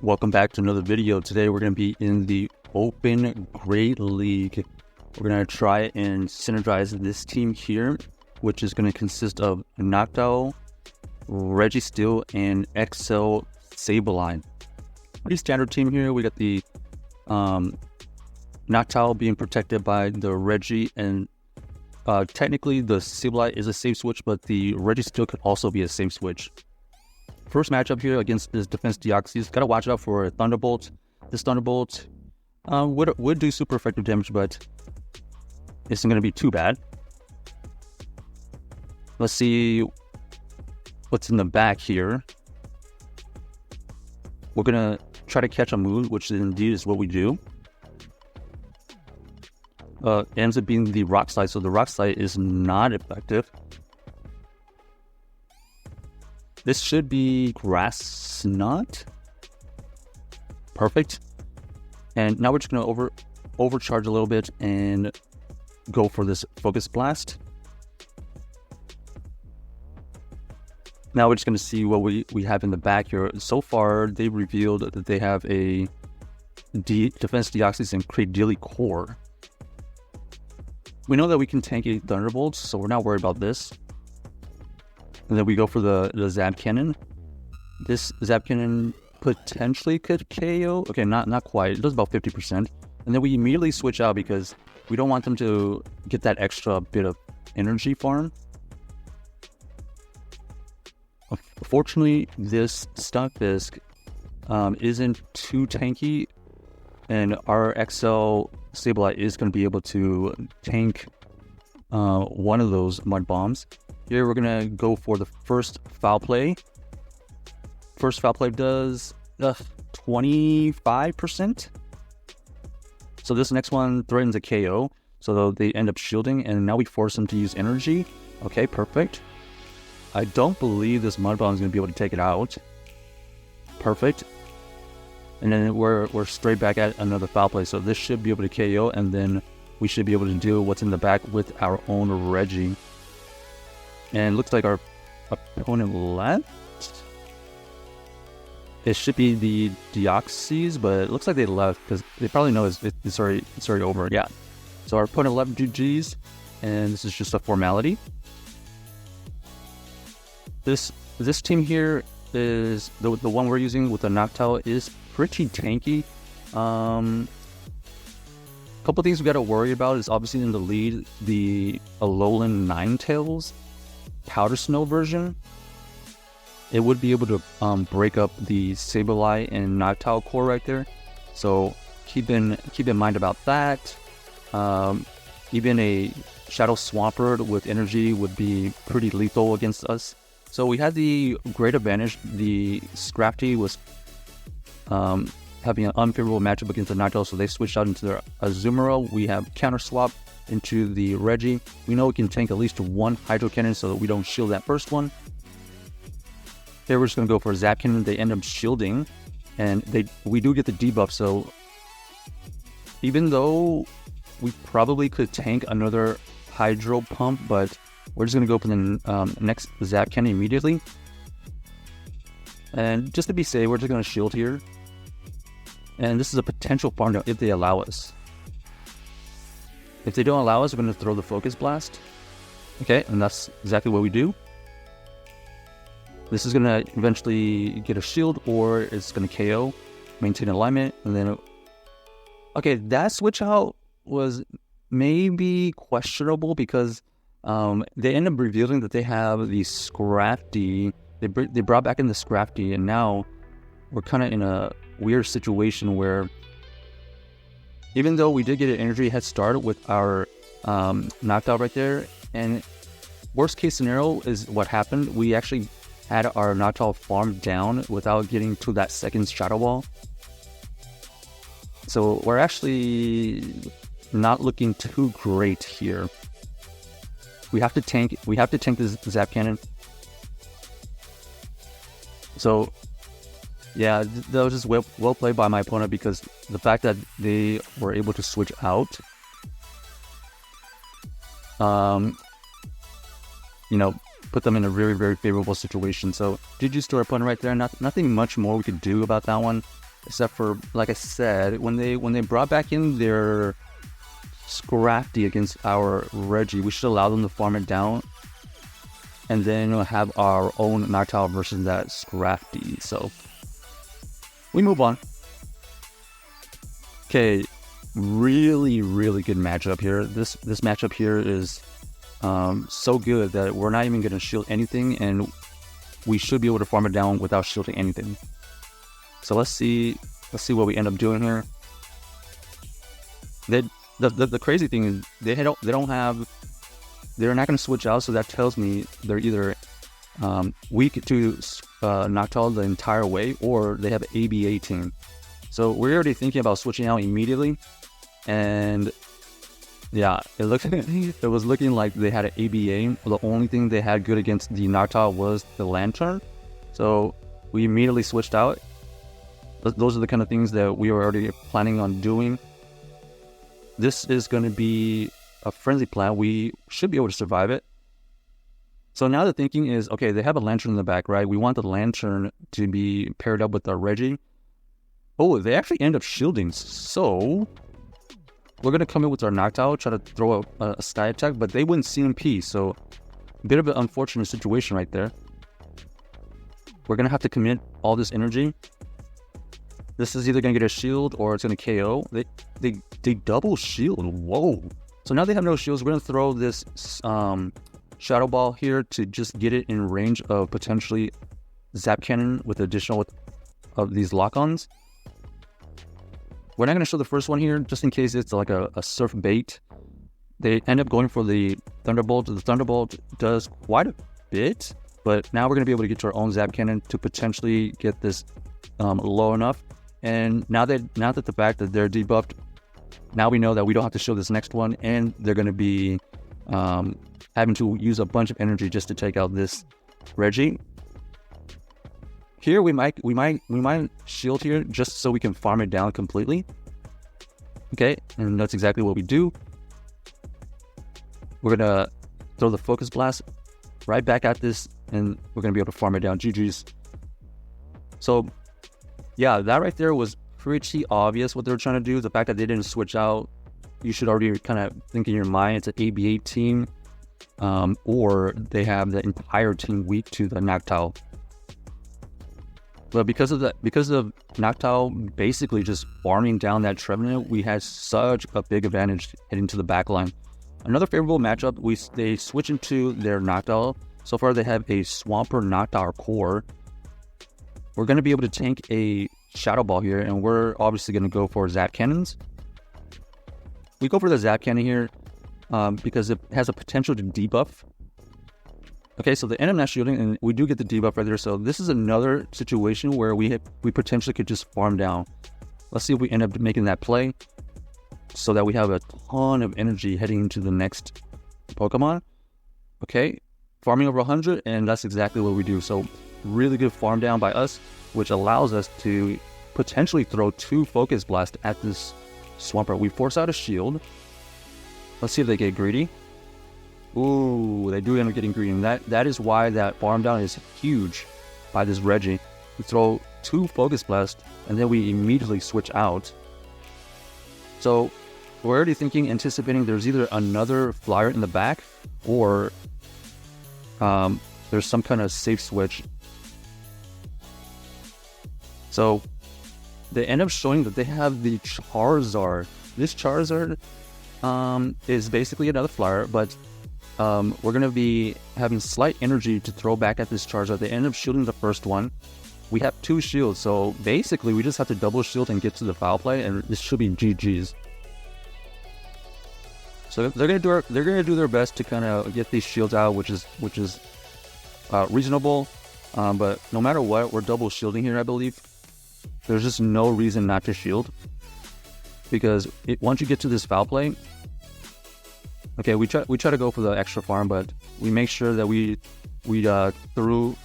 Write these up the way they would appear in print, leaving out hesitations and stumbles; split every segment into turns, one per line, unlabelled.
Welcome back to another video. Today we're going to be in the Open Great League. We're going to try and synergize this team here, which is going to consist of Noctowl, Registeel, and Noctowl Sableye. Pretty standard team here. We got the Noctowl being protected by the Reggie, and technically the Sableye is a safe switch, but the Registeel could also be a safe switch. First matchup here against this Defense Deoxys. Gotta watch out for a Thunderbolt. This Thunderbolt would do super effective damage, but isn't gonna be too bad. Let's see what's in the back here. We're gonna try to catch a move, which indeed is what we do. Ends up being the Rock Slide, so the Rock Slide is not effective. This should be Grass Knot. Perfect. And now we're just going to overcharge a little bit and go for this Focus Blast. Now we're just going to see what we have in the back here. So far, they've revealed that they have a Defense Deoxys and Cradily Core. We know that we can tank a Thunderbolt, so we're not worried about this. And then we go for the Zap Cannon. This Zap Cannon potentially could KO. Okay, not quite. It does about 50%. And then we immediately switch out because we don't want them to get that extra bit of energy farm. Fortunately, this Stunfisk isn't too tanky, and our Noctowl Sableye is going to be able to tank one of those Mud Bombs. Here we're going to go for the first Foul Play. First Foul Play does 25%. So this next one threatens a KO. So they end up shielding, and now we force them to use energy. Okay, perfect. I don't believe this Mud Bomb is going to be able to take it out. Perfect. And then we're straight back at another Foul Play. So this should be able to KO, and then we should be able to do what's in the back with our own Reggie. And looks like our opponent left. It should be the Deoxys, but it looks like they left because they probably know it's already over. Yeah. So our opponent left GG's, and this is just a formality. This team here is the one we're using with the Noctowl is pretty tanky. Couple things we got to worry about is obviously in the lead the Alolan Ninetales Powder Snow version. It would be able to break up the Sableye and Noctowl core right there, so keep in mind about that. Even a Shadow Swampert with energy would be pretty lethal against us. So we had the great advantage. The Scrafty was having an unfavorable matchup against the Noctowl, so they switched out into their Azumarill. We have counter swap into the Reggie. We know we can tank at least one Hydro Cannon so that we don't shield that first one. Here we're just going to go for a Zap Cannon. They end up shielding, and we do get the debuff, so even though we probably could tank another Hydro Pump, but we're just going to go for the next Zap Cannon immediately. And just to be safe, we're just going to shield here. And this is a potential farm down if they allow us. If they don't allow us, we're going to throw the Focus Blast. Okay, and that's exactly what we do. This is going to eventually get a shield, or it's going to KO, maintain alignment, and then... Okay, that switch out was maybe questionable because they end up revealing that they have the Scrafty. They brought back in the Scrafty, and now we're kind of in a weird situation where even though we did get an energy head start with our Noctowl right there, and worst case scenario is what happened. We actually had our Noctowl farmed down without getting to that second Shadow Wall. So we're actually not looking too great here. We have to tank this Zap Cannon. So yeah, that was just well played by my opponent, because the fact that they were able to switch out, put them in a very, very favorable situation. So GG's to our opponent right there. Nothing much more we could do about that one. except for, like I said, when they brought back in their Scrafty against our Reggie, we should allow them to farm it down, and then we'll have our own Noctowl versus that Scrafty. So we move on. Okay, really good matchup here. This matchup here is so good that we're not even going to shield anything, and we should be able to farm it down without shielding anything. So let's see what we end up doing here. The crazy thing is they're not going to switch out, so that tells me they're either weak to Noctowl the entire way, or they have an ABA team. So we're already thinking about switching out immediately, and yeah, it was looking like they had an ABA. The only thing they had good against the Noctowl was the Lantern, so we immediately switched out. Those are the kind of things that we were already planning on doing. This is going to be a frenzy plan. We should be able to survive it. So now the thinking is, okay, they have a Lantern in the back, right? We want the Lantern to be paired up with our Reggie. Oh, they actually end up shielding. So we're going to come in with our Noctowl, try to throw a sky attack, but they wouldn't CMP. So a bit of an unfortunate situation right there. We're going to have to commit all this energy. This is either going to get a shield or it's going to KO. They double shield. Whoa. So now they have no shields. We're going to throw this Shadow Ball here to just get it in range of potentially Zap Cannon with additional of these lock-ons. We're not going to show the first one here just in case it's like a surf bait. They end up going for the Thunderbolt. The Thunderbolt does quite a bit, but now we're going to be able to get to our own Zap Cannon to potentially get this low enough. And now that the fact that they're debuffed, now we know that we don't have to show this next one, and they're going to be having to use a bunch of energy just to take out this Reggie. Here we might shield here just so we can farm it down completely. Okay, and that's exactly what we do. We're gonna throw the Focus Blast right back at this, and we're gonna be able to farm it down. GG's. So yeah, that right there was pretty obvious what they were trying to do. The fact that they didn't switch out, you should already kind of think in your mind it's an ABA team, or they have the entire team weak to the Noctowl. But because of Noctowl basically just farming down that Trevenant, we had such a big advantage heading to the back line. Another favorable matchup, they switch into their Noctowl. So far they have a Swampert Noctowl core. We're going to be able to tank a Shadow Ball here, and we're obviously going to go for Zap Cannons. We go for the Zap Cannon here because it has a potential to debuff. Okay, so they end up not shielding, and we do get the debuff right there. So this is another situation where we potentially could just farm down. Let's see if we end up making that play so that we have a ton of energy heading into the next Pokemon. Okay, farming over 100, and that's exactly what we do. So really good farm down by us, which allows us to potentially throw 2 Focus Blasts at this Swampert. We force out a shield. Let's see if they get greedy. Ooh, they do end up getting greedy. And that is why that farm down is huge by this Reggie. We throw 2 Focus Blasts, and then we immediately switch out. So we're already anticipating there's either another flyer in the back, or there's some kind of safe switch. So they end up showing that they have the Charizard. This Charizard is basically another flyer, but we're going to be having slight energy to throw back at this Charizard. They end up shielding the first one. We have 2 shields, so basically we just have to double shield and get to the foul play, and this should be GG's. So they're gonna do their best to kind of get these shields out, which is reasonable. But no matter what, we're double shielding here, I believe. There's just no reason not to shield, because once you get to this foul play, okay, we try to go for the extra farm, but we make sure that we threw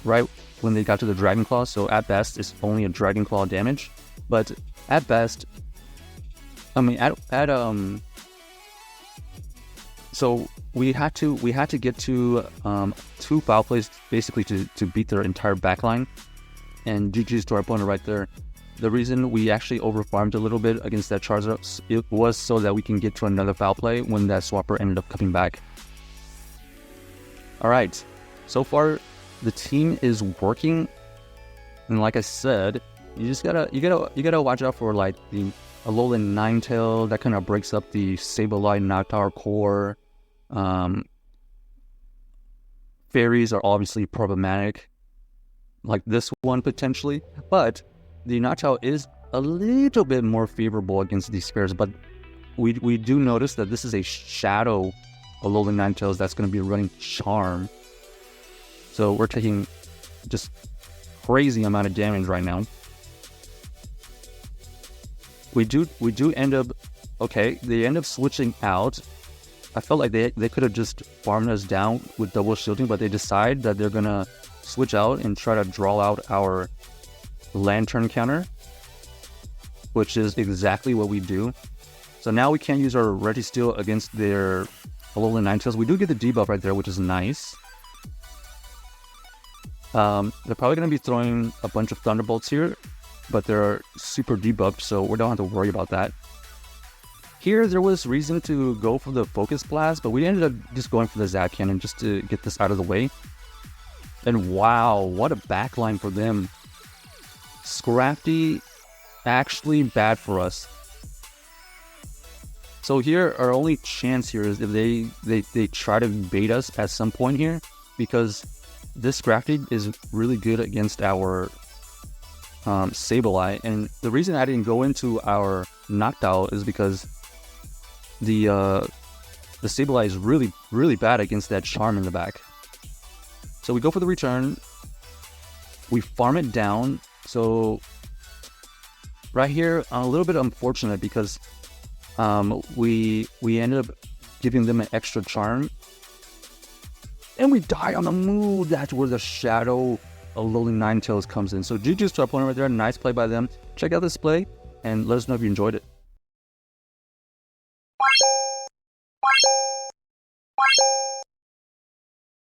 right when they got to the Dragon Claw. So at best, it's only a Dragon Claw damage, but at best, I mean so we had to get to 2 foul plays basically to beat their entire backline, and GG's to our opponent right there. The reason we actually overfarmed a little bit against that Charizard, it was so that we can get to another foul play when that Swapper ended up coming back. Alright, so far the team is working, and like I said, you gotta watch out for like the Alolan Ninetale that kind of breaks up the Sableye Noctowl core. Fairies are obviously problematic, like this one potentially, but the Noctowl is a little bit more favorable against these fairies. But we do notice that this is a shadow Alolan Ninetales that's going to be running Charm, so we're taking just crazy amount of damage right now. We do end up, okay, they end up switching out. I felt like they could have just farmed us down with double shielding, but they decide that they're gonna switch out and try to draw out our Lantern counter, which is exactly what we do. So now we can't use our Registeel against their Alolan Ninetales. We do get the debuff right there, which is nice. They're probably gonna be throwing a bunch of Thunderbolts here, but they're super debuffed, so we don't have to worry about that. Here, there was reason to go for the Focus Blast, but we ended up just going for the Zap Cannon just to get this out of the way. And wow, what a backline for them. Scrafty, actually bad for us. So here, our only chance here is if they try to bait us at some point here, because this Scrafty is really good against our Sableye. And the reason I didn't go into our Noctowl is because the Sableye is really bad against that Charm in the back. So we go for the return, we farm it down. So right here, a little bit unfortunate because we ended up giving them an extra Charm, and we die on the move. That's where the Shadow Alolan Ninetales comes in. So GG's to our opponent right there. Nice play by them. Check out this play and let us know if you enjoyed it.